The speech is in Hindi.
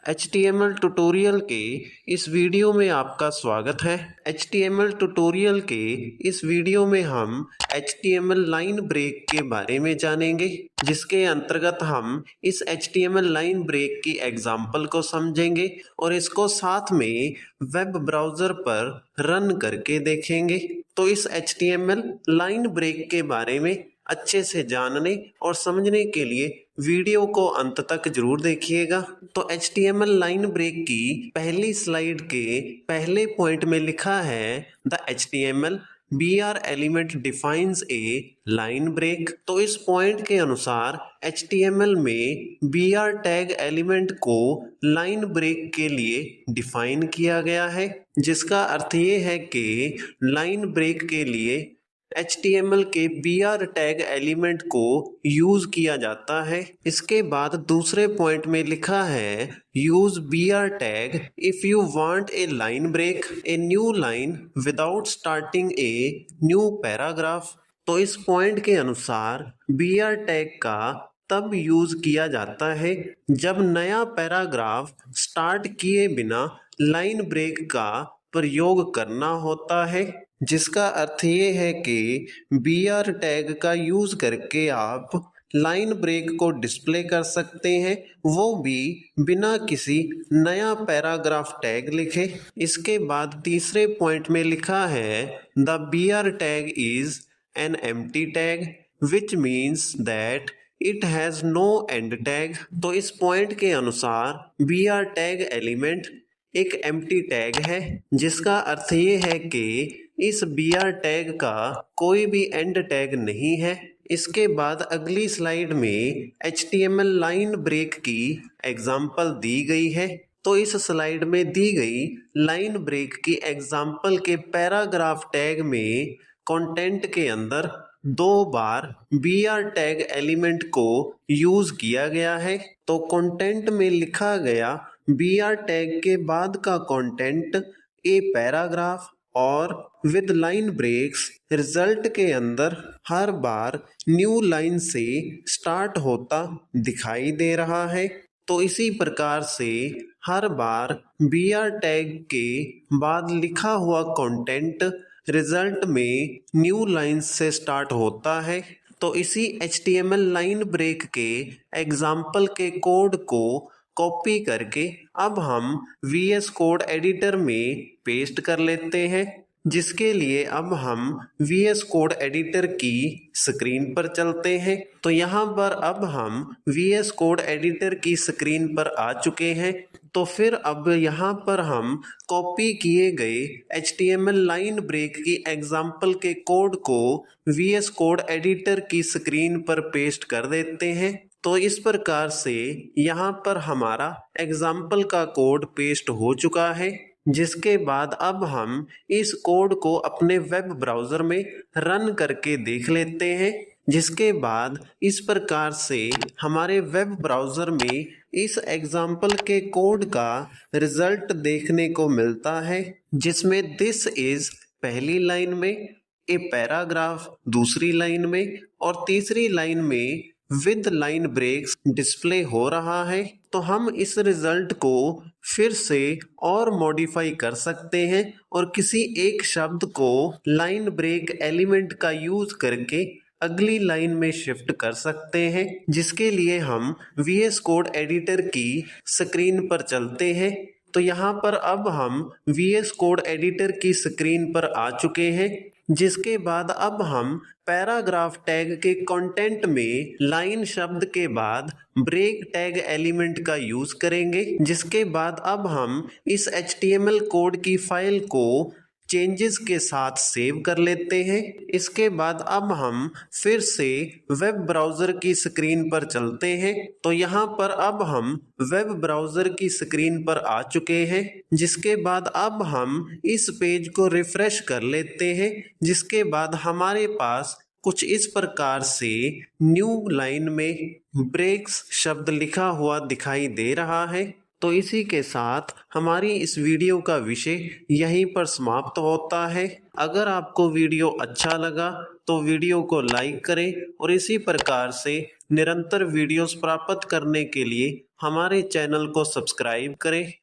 HTML ट्यूटोरियल के इस वीडियो में आपका स्वागत है। HTML ट्यूटोरियल के इस वीडियो में हम HTML लाइन ब्रेक के बारे में जानेंगे, जिसके अंतर्गत हम इस HTML लाइन ब्रेक की एग्जाम्पल को समझेंगे और इसको साथ में वेब ब्राउज़र पर रन करके देखेंगे। तो इस HTML लाइन ब्रेक के बारे में अच्छे से जानने और समझने के लिए वीडियो को अंत तक जरूर देखिएगा। तो HTML लाइन ब्रेक की पहली स्लाइड के पहले पॉइंट में लिखा है the HTML BR element defines a line break. तो इस पॉइंट के अनुसार HTML में BR टैग एलिमेंट को लाइन ब्रेक के लिए डिफाइन किया गया है, जिसका अर्थ ये है कि लाइन ब्रेक के लिए HTML के BR टैग एलिमेंट को यूज किया जाता है। इसके बाद दूसरे पॉइंट में लिखा है use BR tag if you want a line break a new line without starting a new paragraph. तो इस पॉइंट के अनुसार BR टैग का तब यूज किया जाता है जब नया पैराग्राफ स्टार्ट किए बिना लाइन ब्रेक का प्रयोग करना होता है, जिसका अर्थ ये है कि BR टैग का यूज करके आप लाइन ब्रेक को डिस्प्ले कर सकते हैं, वो भी बिना किसी नया पैराग्राफ टैग लिखे। इसके बाद तीसरे पॉइंट में लिखा है the BR tag is an empty tag which means that it has no end tag. तो इस पॉइंट के अनुसार BR टैग एलिमेंट एक एम्प्टी टैग है, जिसका अर्थ ये है कि इस BR टैग का कोई भी एंड टैग नहीं है। इसके बाद अगली स्लाइड में HTML लाइन ब्रेक की एग्जाम्पल दी गई है। तो इस स्लाइड में दी गई लाइन ब्रेक की एग्जाम्पल के पैराग्राफ टैग में कंटेंट के अंदर 2 बार BR टैग एलिमेंट को यूज किया गया है। तो कंटेंट में लिखा गया BR टैग के बाद का कंटेंट ए पैराग्राफ और विद लाइन ब्रेक्स रिजल्ट के अंदर हर बार न्यू लाइन से स्टार्ट होता दिखाई दे रहा है। तो इसी प्रकार से हर बार BR टैग के बाद लिखा हुआ कंटेंट रिजल्ट में न्यू लाइन से स्टार्ट होता है। तो इसी HTML लाइन ब्रेक के एग्जाम्पल के कोड को कॉपी करके अब हम VS कोड एडिटर में पेस्ट कर लेते हैं, जिसके लिए अब हम VS कोड एडिटर की स्क्रीन पर चलते हैं। तो यहाँ पर अब हम VS कोड एडिटर की स्क्रीन पर आ चुके हैं। तो फिर अब यहाँ पर हम कॉपी किए गए HTML लाइन ब्रेक की एग्जाम्पल के कोड को VS कोड एडिटर की स्क्रीन पर पेस्ट कर देते हैं। तो इस प्रकार से यहाँ पर हमारा एग्जाम्पल का कोड पेस्ट हो चुका है, जिसके बाद अब हम इस कोड को अपने वेब ब्राउज़र में रन करके देख लेते हैं। जिसके बाद इस प्रकार से हमारे वेब ब्राउज़र में इस एग्जाम्पल के कोड का रिजल्ट देखने को मिलता है, जिसमें दिस इज पहली लाइन में, ए पैराग्राफ दूसरी लाइन में और तीसरी लाइन में विद लाइन ब्रेक्स डिस्प्ले हो रहा है। तो हम इस रिजल्ट को फिर से और मॉडिफाई कर सकते हैं और किसी एक शब्द को लाइन ब्रेक एलिमेंट का यूज करके अगली लाइन में शिफ्ट कर सकते हैं, जिसके लिए हम VS कोड एडिटर की स्क्रीन पर चलते हैं। तो यहाँ पर अब हम VS कोड एडिटर की स्क्रीन पर आ चुके हैं, जिसके बाद अब हम पैराग्राफ टैग के कंटेंट में लाइन शब्द के बाद ब्रेक टैग एलिमेंट का यूज करेंगे, जिसके बाद अब हम इस HTML कोड की फाइल को चेंजेस के साथ सेव कर लेते हैं। इसके बाद अब हम फिर से वेब ब्राउज़र की स्क्रीन पर चलते हैं। तो यहाँ पर अब हम वेब ब्राउज़र की स्क्रीन पर आ चुके हैं, जिसके बाद अब हम इस पेज को रिफ्रेश कर लेते हैं, जिसके बाद हमारे पास कुछ इस प्रकार से न्यू लाइन में ब्रेक्स शब्द लिखा हुआ दिखाई दे रहा है। तो इसी के साथ हमारी इस वीडियो का विषय यहीं पर समाप्त होता है। अगर आपको वीडियो अच्छा लगा तो वीडियो को लाइक करें और इसी प्रकार से निरंतर वीडियोस प्राप्त करने के लिए हमारे चैनल को सब्सक्राइब करें।